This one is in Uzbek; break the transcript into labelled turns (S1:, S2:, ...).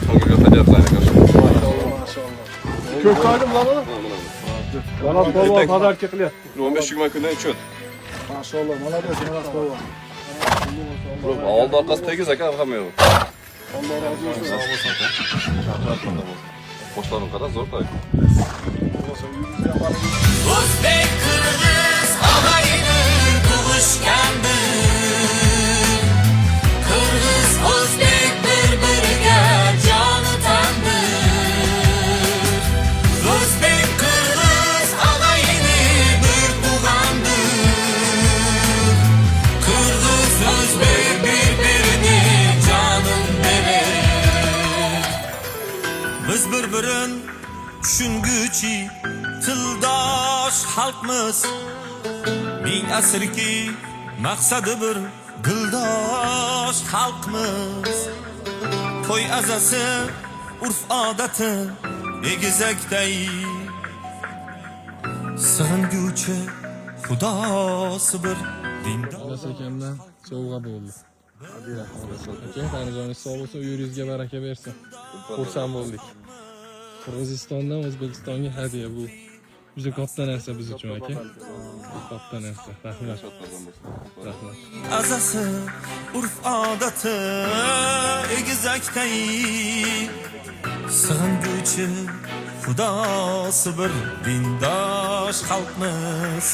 S1: Songa götüreceğiz aynı karşı.
S2: Maşallah. Kök kaldım lan oğlum. Bana baba kadar çıkıyor.
S1: 15-20 günden çöt.
S2: Maşallah. Bana da Murat baba.
S1: Aldı arkası tekiz aka bakamıyor.
S2: Allah razı olsun.
S1: Sağ olasın. Boşlarım kadar zor tabii.
S3: O'zbek Qirg'iz og'ayni tug'ishgandir. Qirg'iz o'zbek bir-biriga joni tandir. O'zbek Qirg'iz og'ayni bir tug'andir. Qirg'iz o'zbek bir-birini jonin berer. Biz bir-birin tushunguchi tildosh xalqmiz. Ming asrki maqsadi bir dildosh xalqmiz. To'y azasi urf odati egizakday sig'inguchi xudosi bir dindor.
S4: Akamdan sovg'a bo'ldi. Aka, qanijoningiz sog' bo'lsin, uyingizga baraka bersin. Xursand bo'ldik. Qirg'izistondan O'zbekistonga hadya bu. Juda katta narsa biz uchun aka. Katta narsa. Rahmat. Rahmat.
S3: Azasi urf odati egizakday sig'inguchi xudosi bir dindosh xalqmiz.